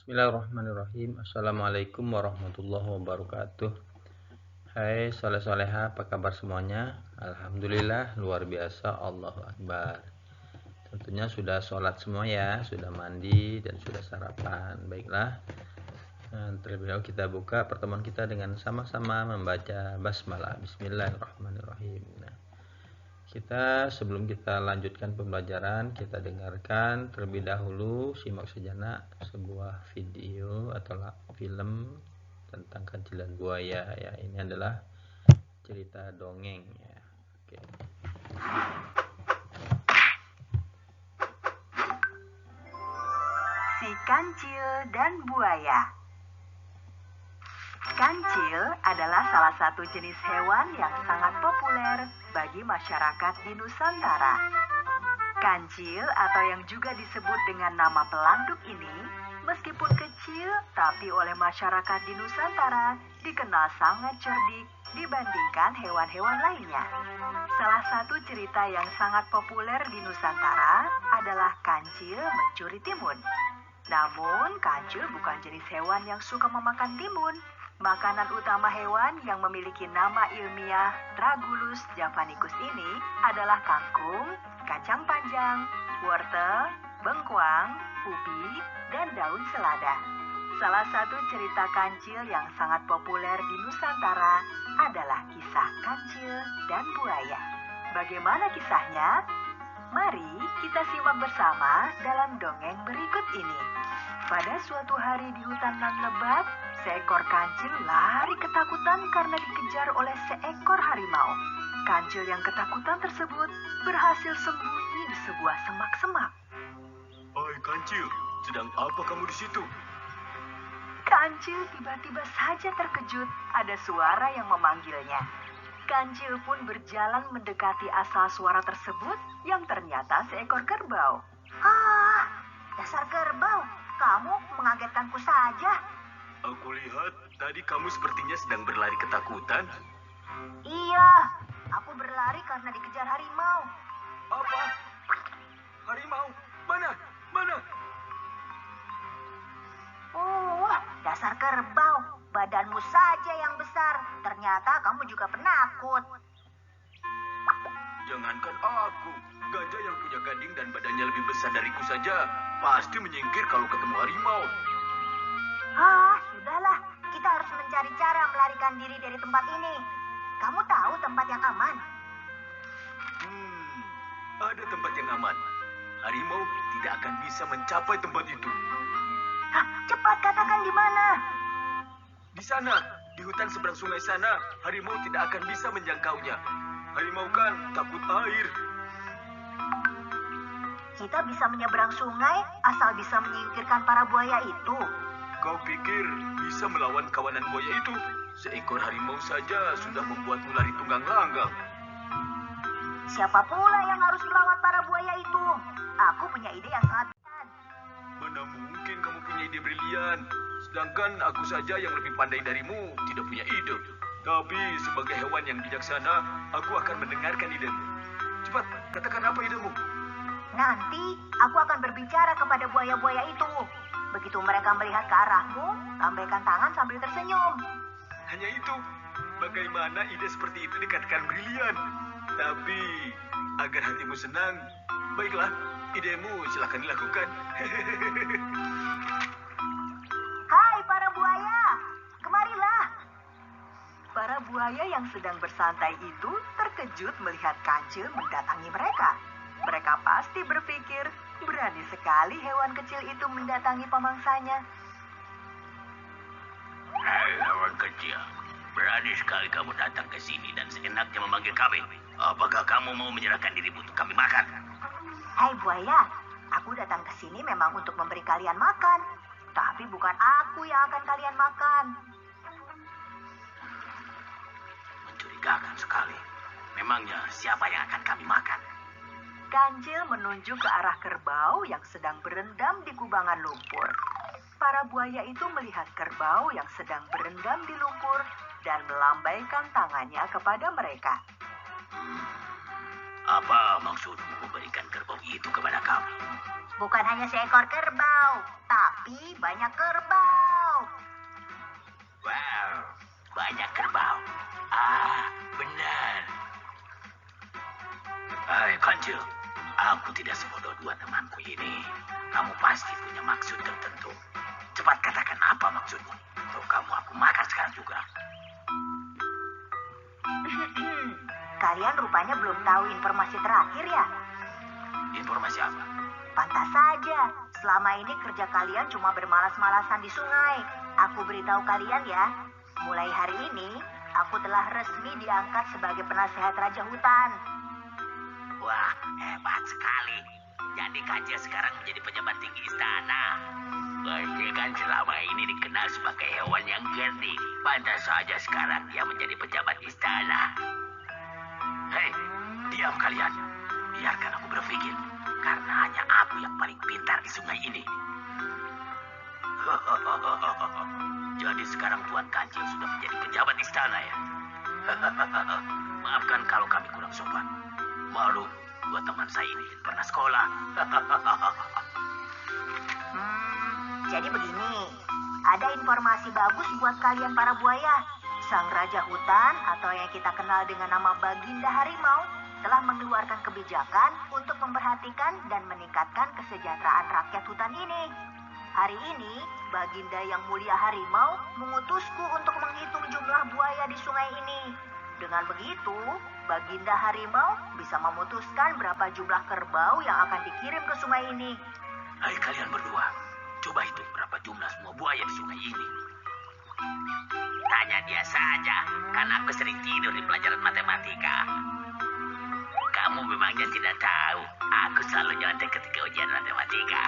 Bismillahirrahmanirrahim. Assalamualaikum warahmatullahi wabarakatuh. Hai soleh-soleha, apa kabar semuanya? Alhamdulillah, luar biasa, Allahu Akbar. Tentunya sudah sholat semua ya, sudah mandi dan sudah sarapan. Baiklah, terlebih dahulu kita buka pertemuan kita dengan sama-sama membaca basmalah. Bismillahirrahmanirrahim. Sebelum kita lanjutkan pembelajaran, kita dengarkan terlebih dahulu, simak sejenak sebuah video atau film tentang kancil dan buaya ya. Ini adalah cerita dongeng ya. Oke. Si kancil dan buaya. Kancil adalah salah satu jenis hewan yang sangat populer bagi masyarakat di Nusantara. Kancil atau yang juga disebut dengan nama pelanduk ini, meskipun kecil tapi oleh masyarakat di Nusantara dikenal sangat cerdik dibandingkan hewan-hewan lainnya. Salah satu cerita yang sangat populer di Nusantara adalah kancil mencuri timun. Namun, kancil bukan jenis hewan yang suka memakan timun. Makanan utama hewan yang memiliki nama ilmiah Tragulus javanicus ini adalah kangkung, kacang panjang, wortel, bengkuang, ubi, dan daun selada. Salah satu cerita kancil yang sangat populer di Nusantara adalah kisah kancil dan buaya. Bagaimana kisahnya? Mari kita simak bersama dalam dongeng berikut ini. Pada suatu hari di hutan nan lebat, seekor kancil lari ketakutan karena dikejar oleh seekor harimau. Kancil yang ketakutan tersebut berhasil sembunyi di sebuah semak-semak. Hai kancil, sedang apa kamu di situ? Kancil tiba-tiba saja terkejut, ada suara yang memanggilnya. Kancil pun berjalan mendekati asal suara tersebut yang ternyata seekor kerbau. Ah, dasar kerbau, kamu mengagetkanku saja. Aku lihat tadi kamu sepertinya sedang berlari ketakutan. Iya, aku berlari karena dikejar harimau. Apa? Harimau? Mana? Mana? Oh, dasar kerbau, badanmu saja yang besar. Ternyata kamu juga penakut. Jangankan aku, gajah yang punya gading dan badannya lebih besar dariku saja pasti menyingkir kalau ketemu harimau. Ah, sudahlah. Kita harus mencari cara melarikan diri dari tempat ini. Kamu tahu tempat yang aman? Ada tempat yang aman. Harimau tidak akan bisa mencapai tempat itu. Hah, cepat katakan di mana. Di sana, di hutan seberang sungai sana, harimau tidak akan bisa menjangkaunya. Harimau kan takut air. Kita bisa menyeberang sungai asal bisa menyingkirkan para buaya itu. Kau pikir bisa melawan kawanan buaya itu? Seekor harimau saja sudah membuatmu lari tunggang langgang. Siapa pula yang harus melawan para buaya itu? Aku punya ide yang sangat brilian. Mana mungkin kamu punya ide brilian? Sedangkan aku saja yang lebih pandai darimu tidak punya ide. Tapi sebagai hewan yang bijaksana, aku akan mendengarkan idemu. Cepat, katakan apa idemu? Nanti aku akan berbicara kepada buaya-buaya itu. Begitu mereka melihat ke arahmu, lambaikan tangan sambil tersenyum. Hanya itu? Bagaimana ide seperti itu dikatakan brilian? Tapi agar hatimu senang, baiklah, idemu silakan dilakukan. Hai para buaya, kemarilah. Para buaya yang sedang bersantai itu terkejut melihat kancil mendatangi mereka. Mereka pasti berpikir, berani sekali hewan kecil itu mendatangi pemangsanya. Hai hewan kecil, berani sekali kamu datang ke sini dan seenaknya memanggil kami. Apakah kamu mau menyerahkan dirimu untuk kami makan? Hai buaya, aku datang ke sini memang untuk memberi kalian makan. Tapi bukan aku yang akan kalian makan. Mencurigakan sekali. Memangnya siapa yang akan kami makan? Kancil menunjuk ke arah kerbau yang sedang berendam di kubangan lumpur. Para buaya itu melihat kerbau yang sedang berendam di lumpur dan melambaikan tangannya kepada mereka. Apa maksudmu memberikan kerbau itu kepada kami? Bukan hanya seekor kerbau, tapi banyak kerbau. Wow, banyak kerbau. Ah, benar. Hai Kancil, aku tidak sebodoh dua temanku ini. Kamu pasti punya maksud tertentu. Cepat katakan apa maksudmu. Atau kamu aku makan sekarang juga. Kalian rupanya belum tahu informasi terakhir ya? Informasi apa? Pantas saja, selama ini kerja kalian cuma bermalas-malasan di sungai. Aku beritahu kalian ya, mulai hari ini aku telah resmi diangkat sebagai penasehat Raja Hutan. Wah, hebat sekali. Jadi Kancil sekarang menjadi pejabat tinggi istana. Berarti kan selama ini dikenal sebagai hewan yang cerdik. Pantas saja sekarang dia menjadi pejabat istana. Hei, diam kalian. Biarkan aku berpikir. Karena hanya aku yang paling pintar di sungai ini. Jadi sekarang Tuan Kancil sudah menjadi pejabat istana ya? Maafkan kalau kami kurang sopan. Malu, dua teman saya ini pernah sekolah. Jadi begini, ada informasi bagus buat kalian para buaya. Sang Raja Hutan atau yang kita kenal dengan nama Baginda Harimau telah mengeluarkan kebijakan untuk memperhatikan dan meningkatkan kesejahteraan rakyat hutan ini. Hari ini, Baginda yang mulia Harimau mengutusku untuk menghitung jumlah buaya di sungai ini. Dengan begitu, Baginda Harimau bisa memutuskan berapa jumlah kerbau yang akan dikirim ke sungai ini. Hai kalian berdua, coba hitung berapa jumlah semua buaya di sungai ini. Tanya dia saja, karena aku sering tidur di pelajaran matematika. Kamu memangnya tidak tahu, aku selalu nyontek ketika ujian matematika.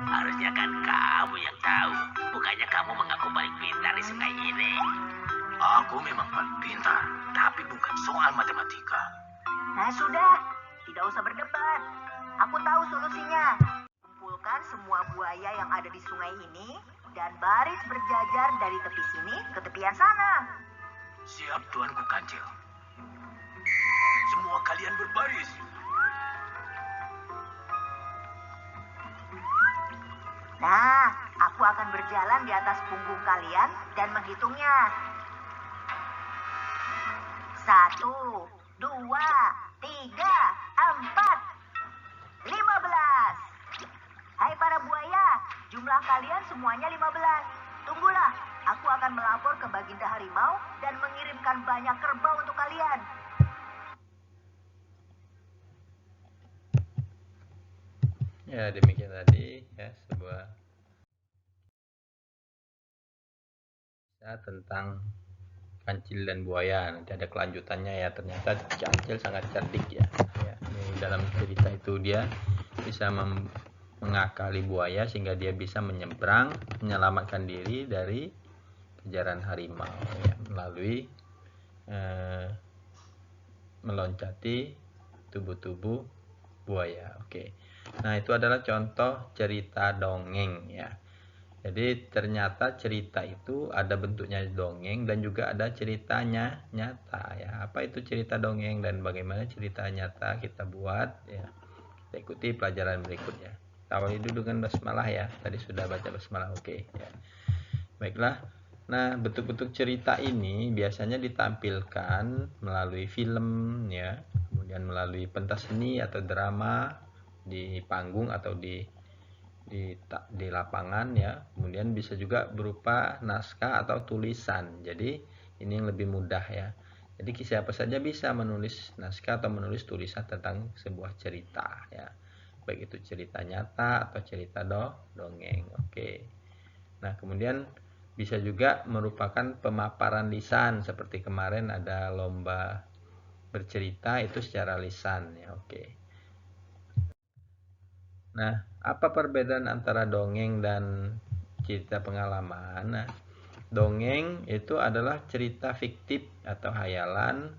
Harusnya kan kamu yang tahu, bukannya kamu mengaku paling pintar di sungai ini. Aku memang paling pintar, tapi bukan soal matematika. Nah sudah, tidak usah berdebat. Aku tahu solusinya. Kumpulkan semua buaya yang ada di sungai ini dan baris berjajar dari tepi sini ke tepian sana. Siap Tuanku Kancil. Semua kalian berbaris. Nah, aku akan berjalan di atas punggung kalian dan menghitungnya. 1, 2, 3, 4, 15. Hai para buaya, jumlah kalian semuanya 15. Tunggulah, aku akan melapor ke Baginda Harimau dan mengirimkan banyak kerbau untuk kalian. Ya, demikian tadi ya sebuah tentang kancil dan buaya. Nanti ada kelanjutannya ya. Ternyata kancil sangat cerdik ya. Ini dalam cerita itu dia bisa mengakali buaya sehingga dia bisa menyeberang, menyelamatkan diri dari kejaran harimau ya, melalui meloncati tubuh-tubuh buaya. Oke. Nah, itu adalah contoh cerita dongeng ya. Jadi ternyata cerita itu ada bentuknya dongeng dan juga ada ceritanya nyata ya. Apa itu cerita dongeng dan bagaimana cerita nyata kita buat ya. Kita ikuti pelajaran berikutnya. Kita awali dulu dengan basmalah ya. Tadi sudah baca basmalah, oke ya. Baiklah. Nah, bentuk-bentuk cerita ini biasanya ditampilkan melalui film ya, kemudian melalui pentas seni atau drama di panggung atau di lapangan ya. Kemudian bisa juga berupa naskah atau tulisan. Jadi ini yang lebih mudah ya. Jadi siapa saja bisa menulis naskah atau menulis tulisan tentang sebuah cerita ya. Baik itu cerita nyata atau cerita dongeng. Oke. Nah, kemudian bisa juga merupakan pemaparan lisan seperti kemarin ada lomba bercerita itu secara lisan ya. Oke. Nah, apa perbedaan antara dongeng dan cerita pengalaman? Nah, dongeng itu adalah cerita fiktif atau hayalan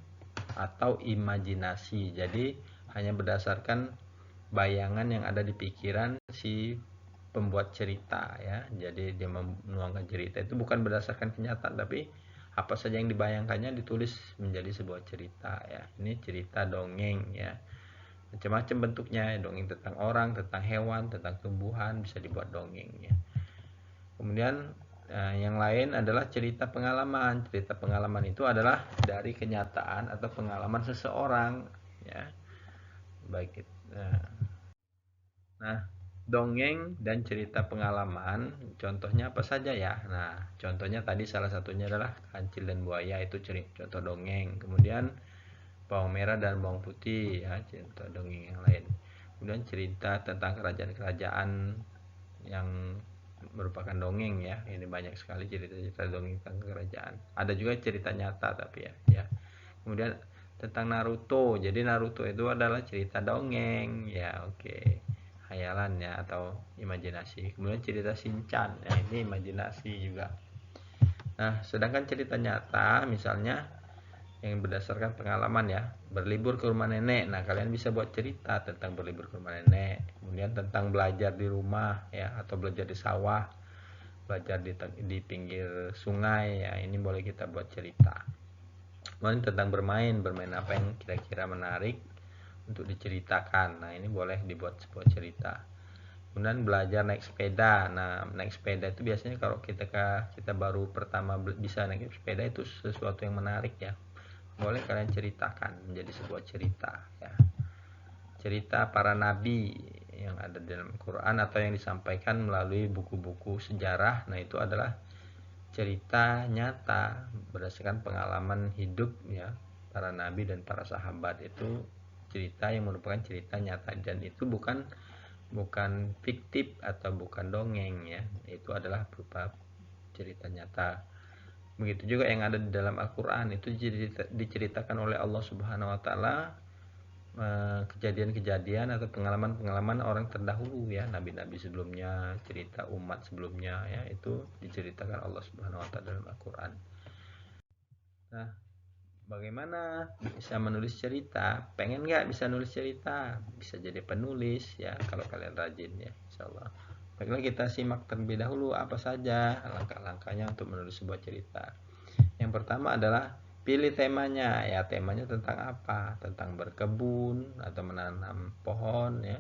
atau imajinasi. Jadi hanya berdasarkan bayangan yang ada di pikiran si pembuat cerita ya. Jadi dia menuangkan cerita itu bukan berdasarkan kenyataan, tapi apa saja yang dibayangkannya ditulis menjadi sebuah cerita ya. Ini cerita dongeng ya. Macam-macam bentuknya, dongeng tentang orang, tentang hewan, tentang tumbuhan bisa dibuat dongeng ya. Kemudian yang lain adalah cerita pengalaman. Cerita pengalaman itu adalah dari kenyataan atau pengalaman seseorang, ya. Baik. Nah, dongeng dan cerita pengalaman, contohnya apa saja ya? Nah, contohnya tadi salah satunya adalah Kancil dan Buaya, itu contoh dongeng. Kemudian bawang merah dan bawang putih, ya, contoh dongeng yang lain. Kemudian cerita tentang kerajaan-kerajaan yang merupakan dongeng, ya. Ini banyak sekali cerita-cerita dongeng tentang kerajaan. Ada juga cerita nyata tapi ya. Kemudian tentang Naruto. Jadi Naruto itu adalah cerita dongeng, ya, oke. Khayalan, ya, atau imajinasi. Kemudian cerita Shinchan, ya, ini imajinasi juga. Nah, sedangkan cerita nyata misalnya yang berdasarkan pengalaman, ya, berlibur ke rumah nenek. Nah, kalian bisa buat cerita tentang berlibur ke rumah nenek. Kemudian tentang belajar di rumah, ya, atau belajar di sawah, belajar di pinggir sungai, ya, ini boleh kita buat cerita. Kemudian tentang bermain apa yang kira-kira menarik untuk diceritakan. Nah, ini boleh dibuat sebuah cerita. Kemudian belajar naik sepeda. Nah, naik sepeda itu biasanya kalau kita baru pertama bisa naik sepeda, itu sesuatu yang menarik, ya. Boleh kalian ceritakan menjadi sebuah cerita, ya. Cerita para nabi yang ada dalam Quran atau yang disampaikan melalui buku-buku sejarah. Nah, itu adalah cerita nyata berdasarkan pengalaman hidup, ya, para nabi dan para sahabat. Itu cerita yang merupakan cerita nyata, dan itu bukan fiktif atau bukan dongeng, ya. Itu adalah berupa cerita nyata. Begitu juga yang ada di dalam Al-Quran, itu diceritakan oleh Allah Subhanahu wa Ta'ala, kejadian-kejadian atau pengalaman-pengalaman orang terdahulu, ya, nabi-nabi sebelumnya, cerita umat sebelumnya, ya, itu diceritakan Allah Subhanahu wa Ta'ala dalam Al-Quran. Nah, bagaimana bisa menulis cerita? Pengen nggak bisa nulis cerita? Bisa jadi penulis, ya, kalau kalian rajin, ya, insyaallah. Baiklah, kita simak terlebih dahulu apa saja langkah-langkahnya untuk menulis sebuah cerita. Yang pertama adalah pilih temanya, ya. Temanya tentang apa? Tentang berkebun atau menanam pohon, ya.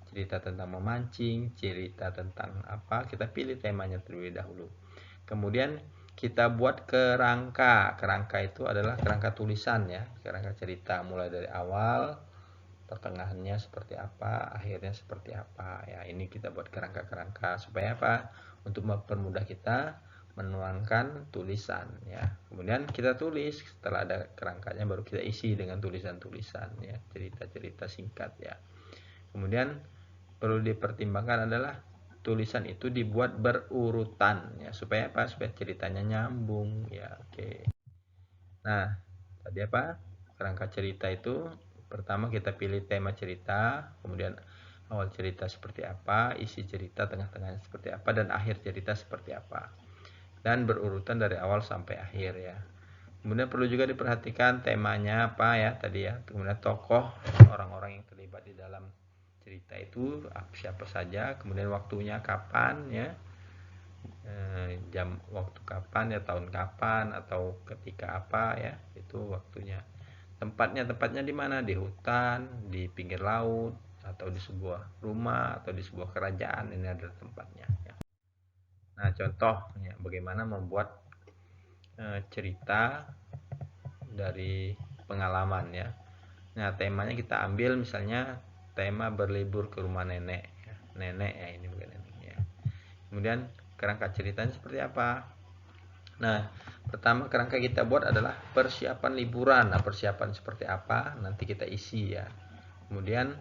Cerita tentang memancing, cerita tentang apa? Kita pilih temanya terlebih dahulu. Kemudian kita buat kerangka. Kerangka itu adalah kerangka tulisan, ya. Kerangka cerita mulai dari awal, pertengahannya seperti apa, akhirnya seperti apa, ya. Ini kita buat kerangka-kerangka supaya apa? Untuk mempermudah kita menuangkan tulisan, ya. Kemudian kita tulis, setelah ada kerangkanya baru kita isi dengan tulisan-tulisan, ya, cerita-cerita singkat, ya. Kemudian perlu dipertimbangkan adalah tulisan itu dibuat berurutan, ya, supaya apa? Supaya ceritanya nyambung, ya, oke. Nah, tadi apa? Kerangka cerita itu pertama kita pilih tema cerita, kemudian awal cerita seperti apa, isi cerita tengah-tengahnya seperti apa, dan akhir cerita seperti apa. Dan berurutan dari awal sampai akhir, ya. Kemudian perlu juga diperhatikan temanya apa, ya, tadi, ya. Kemudian tokoh, orang-orang yang terlibat di dalam cerita itu siapa saja, kemudian waktunya kapan, ya. Jam waktu kapan, ya, tahun kapan atau ketika apa, ya, itu waktunya. Tempatnya di mana? Di hutan, di pinggir laut, atau di sebuah rumah, atau di sebuah kerajaan. Ini adalah tempatnya, ya. Nah, contohnya bagaimana membuat cerita dari pengalaman, ya. Nah, temanya kita ambil misalnya tema berlibur ke rumah nenek, ya. Nenek, ya, ini bukan nenek, ya. Kemudian kerangka ceritanya seperti apa? Nah, pertama kerangka kita buat adalah persiapan liburan. Nah, persiapan seperti apa? Nanti kita isi, ya. Kemudian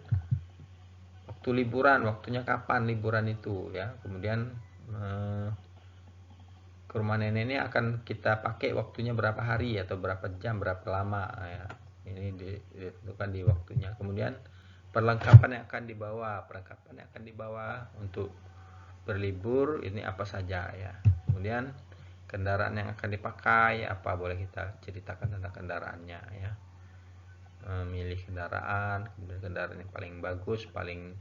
waktu liburan, waktunya kapan liburan itu, ya. Kemudian ke rumah nenek ini akan kita pakai waktunya berapa hari atau berapa jam, berapa lama, ya. Ini ditentukan di waktunya. Kemudian perlengkapan yang akan dibawa untuk berlibur ini apa saja, ya. Kemudian kendaraan yang akan dipakai apa, boleh kita ceritakan tentang kendaraannya, ya. Memilih kendaraan, kemudian kendaraan yang paling bagus, paling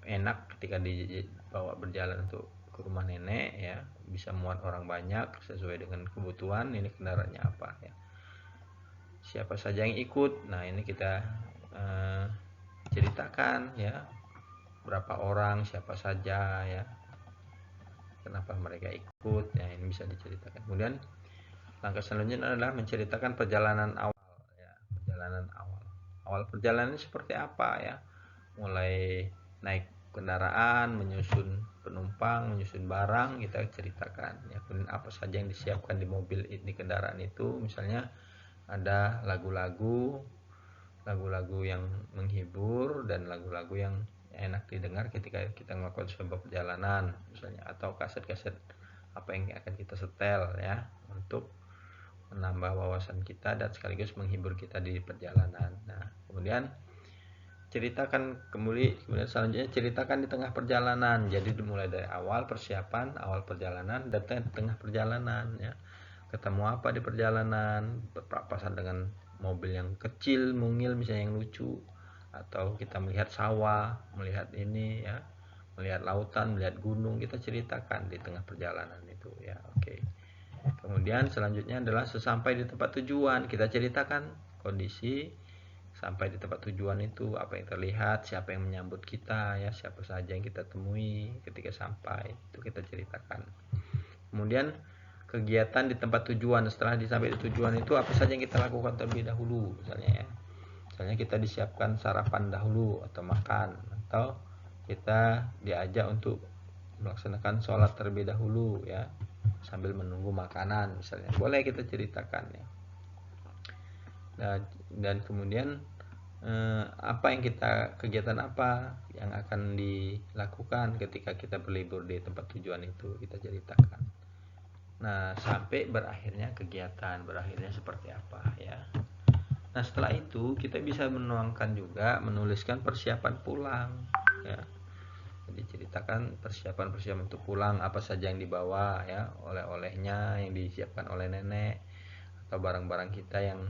enak ketika dibawa berjalan untuk ke rumah nenek, ya, bisa muat orang banyak sesuai dengan kebutuhan. Ini kendaraannya apa, ya. Siapa saja yang ikut. Nah, ini kita ceritakan, ya, berapa orang, siapa saja, ya, kenapa mereka ikut ya, ini bisa diceritakan. Kemudian langkah selanjutnya adalah menceritakan perjalanan awal ya, awal perjalanan seperti apa ya, mulai naik kendaraan, menyusun penumpang, menyusun barang, kita ceritakan ya. Kemudian apa saja yang disiapkan di mobil, di kendaraan itu, misalnya ada lagu-lagu yang menghibur dan lagu-lagu yang enak didengar ketika kita melakukan sebuah perjalanan misalnya, atau kaset-kaset apa yang akan kita setel ya, untuk menambah wawasan kita dan sekaligus menghibur kita di perjalanan. Nah, kemudian kemudian selanjutnya ceritakan di tengah perjalanan. Jadi dimulai dari awal persiapan, awal perjalanan, dan tengah perjalanan ya. Ketemu apa di perjalanan, berpapasan dengan mobil yang kecil, mungil misalnya yang lucu, atau kita melihat sawah, melihat ini ya, melihat lautan, melihat gunung, kita ceritakan di tengah perjalanan itu ya. Oke. Kemudian selanjutnya adalah sesampai di tempat tujuan, kita ceritakan kondisi sampai di tempat tujuan itu, apa yang terlihat, siapa yang menyambut kita ya, siapa saja yang kita temui ketika sampai, itu kita ceritakan. Kemudian kegiatan di tempat tujuan, setelah sampai di tujuan itu apa saja yang kita lakukan terlebih dahulu misalnya ya. Misalnya kita disiapkan sarapan dahulu atau makan, atau kita diajak untuk melaksanakan sholat terlebih dahulu ya, sambil menunggu makanan misalnya, boleh kita ceritakan ya. Dan kemudian kegiatan apa yang akan dilakukan ketika kita berlibur di tempat tujuan itu, kita ceritakan. Nah, sampai berakhirnya kegiatan, berakhirnya seperti apa ya. Nah, setelah itu kita bisa menuliskan persiapan pulang ya. Jadi ceritakan persiapan untuk pulang, apa saja yang dibawa ya, oleh-olehnya yang disiapkan oleh nenek, atau barang-barang kita yang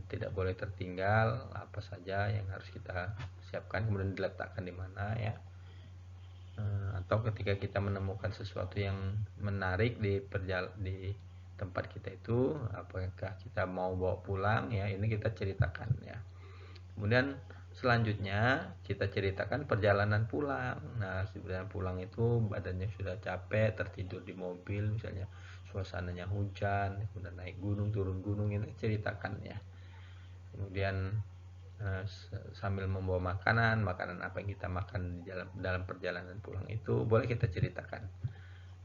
tidak boleh tertinggal, apa saja yang harus kita siapkan, kemudian diletakkan di mana ya. Atau ketika kita menemukan sesuatu yang menarik di tempat kita itu, apakah kita mau bawa pulang ya, ini kita ceritakan ya. Kemudian selanjutnya kita ceritakan perjalanan pulang. Nah, perjalanan pulang itu badannya sudah capek, tertidur di mobil misalnya, suasananya hujan, kemudian naik gunung, turun gunung, ini ceritakan ya. Kemudian sambil membawa makanan apa yang kita makan di dalam perjalanan pulang itu, boleh kita ceritakan.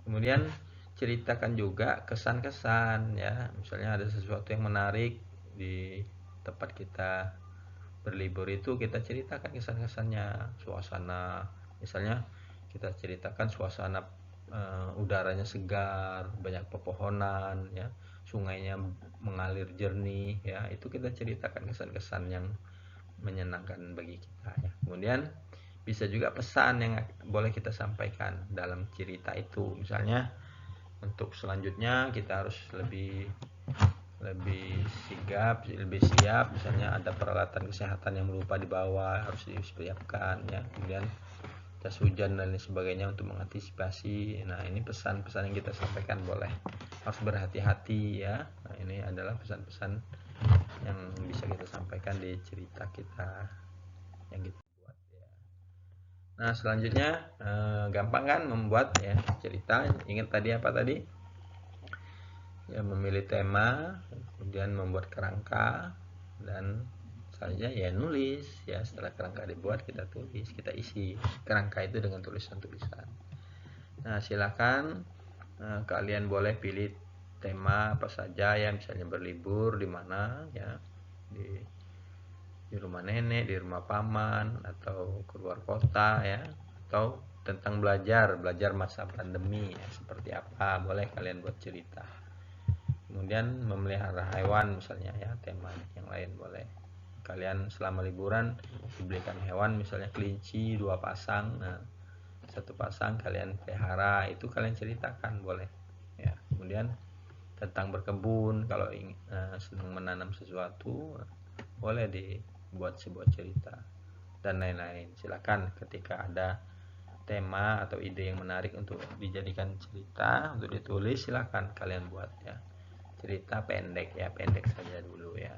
Kemudian ceritakan juga kesan-kesan ya, misalnya ada sesuatu yang menarik di tempat kita berlibur itu, kita ceritakan kesan-kesannya, suasana, misalnya kita ceritakan suasana udaranya segar, banyak pepohonan ya, sungainya mengalir jernih ya, itu kita ceritakan kesan-kesan yang menyenangkan bagi kita ya. Kemudian bisa juga pesan yang boleh kita sampaikan dalam cerita itu, misalnya untuk selanjutnya kita harus lebih sigap, lebih siap, misalnya ada peralatan kesehatan yang lupa dibawa, harus disiapkan ya. Kemudian jas hujan dan lain sebagainya untuk mengantisipasi. Nah, ini pesan-pesan yang kita sampaikan, boleh harus berhati-hati ya. Nah, ini adalah pesan-pesan yang bisa kita sampaikan di cerita kita yang kita buat ya. Nah, selanjutnya gampang kan membuat ya cerita. Ingat tadi apa tadi ya, memilih tema, kemudian membuat kerangka, dan saja ya nulis ya. Setelah kerangka dibuat, kita tulis, kita isi kerangka itu dengan tulisan-tulisan. Nah, silakan kalian boleh pilih tema apa saja ya, misalnya berlibur di mana ya, di rumah nenek, di rumah paman, atau keluar kota ya, atau tentang belajar masa pandemi ya, seperti apa, boleh kalian buat cerita. Kemudian memelihara hewan misalnya ya, tema yang lain boleh. Kalian selama liburan dibelikan hewan, misalnya kelinci 2 pasang, nah 1 pasang kalian pelihara, itu kalian ceritakan, boleh ya. Kemudian tentang berkebun, kalau senang menanam sesuatu, boleh dibuat sebuah cerita dan lain-lain. Silakan ketika ada tema atau ide yang menarik untuk dijadikan cerita, untuk ditulis, silakan kalian buat ya. Cerita pendek ya, pendek saja dulu ya.